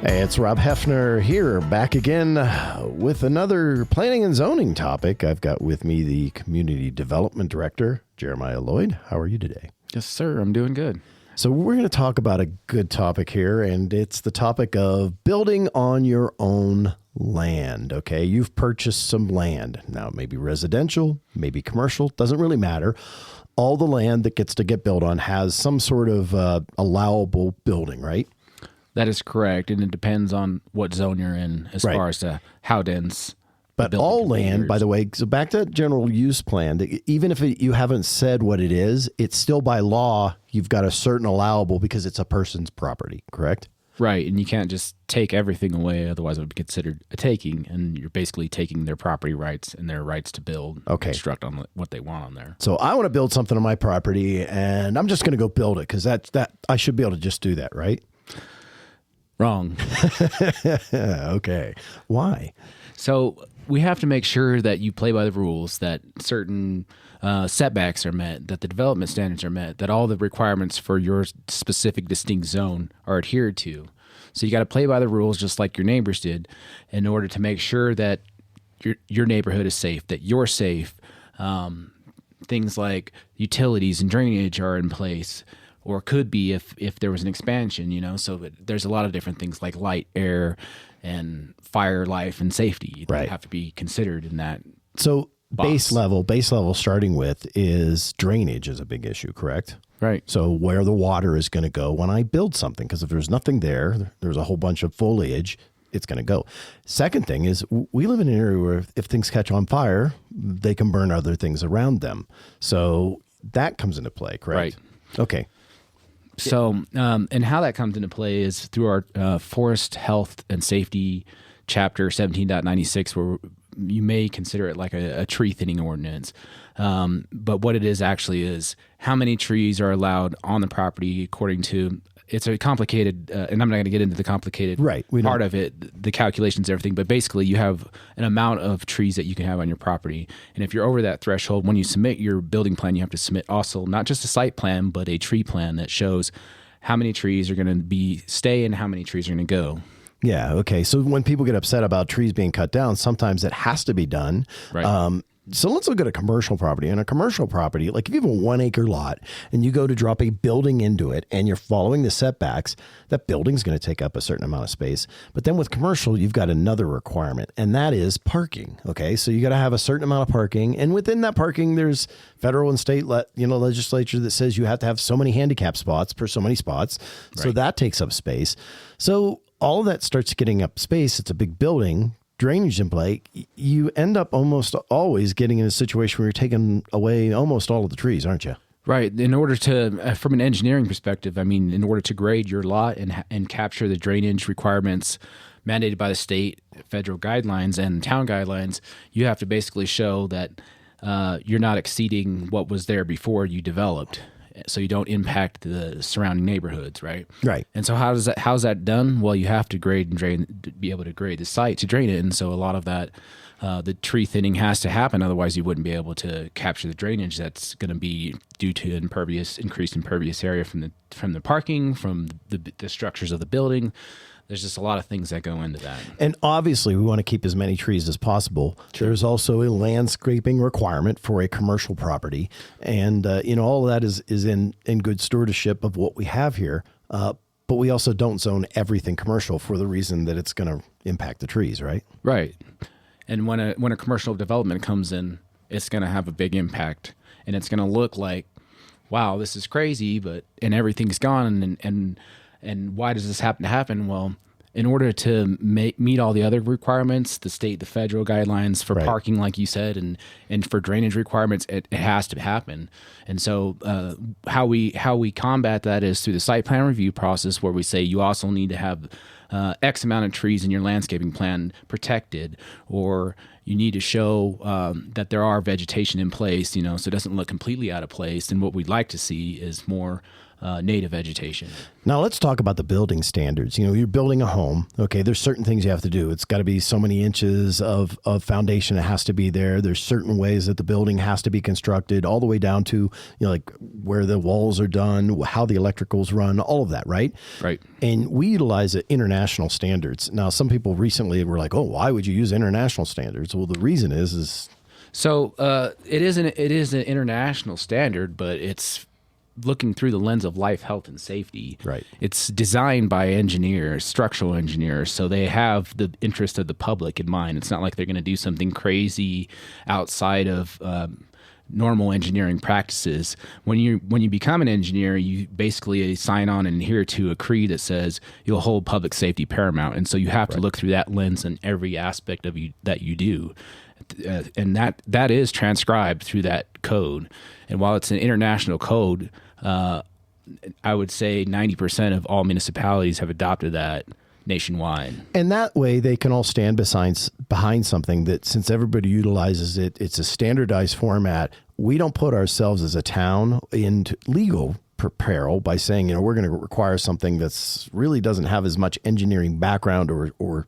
Hey, it's Rob Hefner here, back again with another planning and zoning topic. I've got with me the Community Development Director, Jeremiah Loyd. How are you today? Yes, sir. I'm doing good. So we're going to talk about a good topic here, and it's the topic of building on your own land. Okay, you've purchased some land. Now, it may be residential, maybe commercial, doesn't really matter. All the land that gets to get built on has some sort of allowable building, right? That is correct, and it depends on what zone you're in as far as to how dense. But all land, by the way, so back to that general use plan, even if you haven't said what it is, it's still by law, you've got a certain allowable because it's a person's property, correct? Right, and you can't just take everything away, otherwise it would be considered a taking, and you're basically taking their property rights and their rights to build, construct on what they want on there. So I want to build something on my property, and I'm just going to go build it because that I should be able to just do that, right? Wrong. Okay. Why? So we have to make sure that you play by the rules, that certain setbacks are met, that the development standards are met, that all the requirements for your specific distinct zone are adhered to. So you got to play by the rules just like your neighbors did in order to make sure that your neighborhood is safe, that you're safe. Things like utilities and drainage are in place, or could be if there was an expansion, you know. So there's a lot of different things like light, air, and fire, life, and safety that have to be considered in that. So base level starting with is drainage is a big issue, correct? Right. So where the water is going to go when I build something, because if there's nothing there, there's a whole bunch of foliage, it's going to go. Second thing is we live in an area where if things catch on fire, they can burn other things around them. So that comes into play, correct? Right. Okay. So, and how that comes into play is through our Forest Health and Safety Chapter 17.96, where you may consider it like a tree thinning ordinance. But what it is actually is how many trees are allowed on the property according to, it's a complicated, and I'm not going to get into the complicated part of it, the calculations, everything, but basically you have an amount of trees that you can have on your property. And if you're over that threshold, when you submit your building plan, you have to submit also not just a site plan, but a tree plan that shows how many trees are going to stay and how many trees are going to go. Yeah. Okay. So when people get upset about trees being cut down, sometimes it has to be done. Right. So let's look at a commercial property. And a commercial property, like if you have a 1 acre lot and you go to drop a building into it and you're following the setbacks, that building's going to take up a certain amount of space. But then with commercial, you've got another requirement, and that is parking. Okay. So you got to have a certain amount of parking. And within that parking, there's federal and state legislature that says you have to have so many handicap spots per so many spots. Right. So that takes up space. So all of that starts getting up space. It's a big building. Drainage in play, you end up almost always getting in a situation where you're taking away almost all of the trees, aren't you? Right. In order to, from an engineering perspective, I mean, in order to grade your lot and capture the drainage requirements mandated by the state, federal guidelines, and town guidelines, you have to basically show that you're not exceeding what was there before you developed, so you don't impact the surrounding neighborhoods, right? Right. And so how's that done? Well, you have to grade and drain, to be able to grade the site to drain it. And so a lot of that, the tree thinning has to happen. Otherwise, you wouldn't be able to capture the drainage that's going to be due to increased impervious area from the parking, from the structures of the building. There's just a lot of things that go into that. And obviously, we want to keep as many trees as possible. Sure. There's also a landscaping requirement for a commercial property. And, all of that is in good stewardship of what we have here. But we also don't zone everything commercial for the reason that it's going to impact the trees, right? Right. And when a commercial development comes in, it's going to have a big impact. And it's going to look like, wow, this is crazy, and everything's gone. And why does this happen to happen? Well, in order to meet all the other requirements, the state, the federal guidelines for parking, like you said, and for drainage requirements, it has to happen. And so how we combat that is through the site plan review process, where we say you also need to have X amount of trees in your landscaping plan protected, or you need to show that there are vegetation in place, so it doesn't look completely out of place. And what we'd like to see is more native vegetation. Now let's talk about the building standards. You're building a home. Okay, there's certain things you have to do. It's got to be so many inches of foundation that has to be there. There's certain ways that the building has to be constructed, all the way down to like where the walls are done, how the electricals run, all of that, right? Right. And we utilize international standards. Now, some people recently were like, "Oh, why would you use international standards?" Well, the reason is so it is an international standard, but it's looking through the lens of life, health, and safety. Right. It's designed by engineers, structural engineers, so they have the interest of the public in mind. It's not like they're going to do something crazy outside of normal engineering practices. When you become an engineer, you basically sign on and adhere to a creed that says you'll hold public safety paramount, and so you have to look through that lens in every aspect of you that you do. And that is transcribed through that code. And while it's an international code, I would say 90% of all municipalities have adopted that nationwide. And that way they can all stand behind something that, since everybody utilizes it, it's a standardized format. We don't put ourselves as a town into legal peril by saying, we're going to require something that's really doesn't have as much engineering background or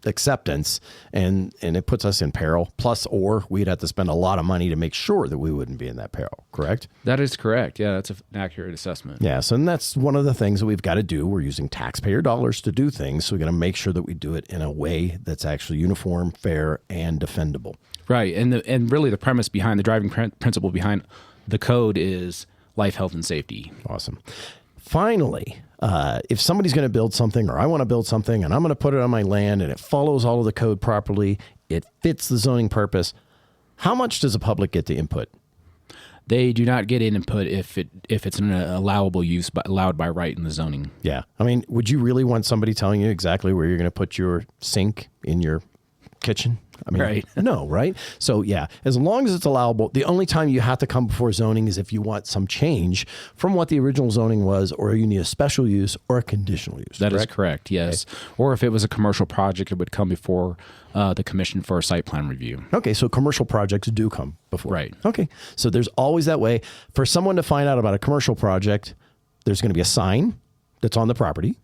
acceptance, and it puts us in peril. Plus, or we'd have to spend a lot of money to make sure that we wouldn't be in that peril. Correct? That is correct. Yeah, that's an accurate assessment. Yes, and that's one of the things that we've got to do. We're using taxpayer dollars to do things, so we're going to make sure that we do it in a way that's actually uniform, fair, and defendable. Right, and really the premise behind the driving principle behind the code is life, health, and safety. Awesome. Finally, if somebody's going to build something, or I want to build something and I'm going to put it on my land and it follows all of the code properly, it fits the zoning purpose, how much does the public get to input? They do not get input if it's an allowable use, allowed by right in the zoning. Yeah. I mean, would you really want somebody telling you exactly where you're going to put your sink in your kitchen? I mean, right. No, right? So yeah, as long as it's allowable, the only time you have to come before zoning is if you want some change from what the original zoning was, or you need a special use or a conditional use. That is correct, yes. Okay. Or if it was a commercial project, it would come before the commission for a site plan review. Okay, so commercial projects do come before. Right. Okay, so there's always that way. For someone to find out about a commercial project, there's going to be a sign that's on the property.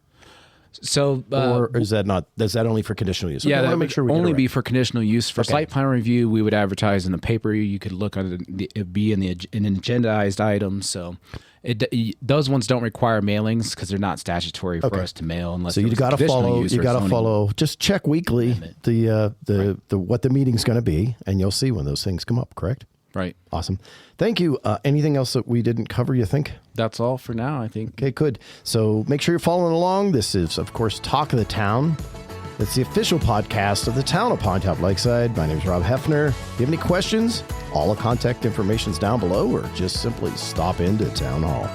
So, or is that not? Is that only for conditional use? Yeah, okay, that make sure we only be for conditional use. For site plan review, we would advertise in the paper. You could look on it be in an agendized item. So, those ones don't require mailings because they're not statutory for us to mail. Unless so you got to follow. You got to follow. Just check weekly the what the meeting's going to be, and you'll see when those things come up. Correct. Right. Awesome. Thank you. Anything else that we didn't cover, you think? That's all for now, I think. Okay, good. So make sure you're following along. This is, of course, Talk of the Town. It's the official podcast of the town of Pinetop-Lakeside. My name is Rob Hefner. If you have any questions, all the contact information is down below, or just simply stop into Town Hall.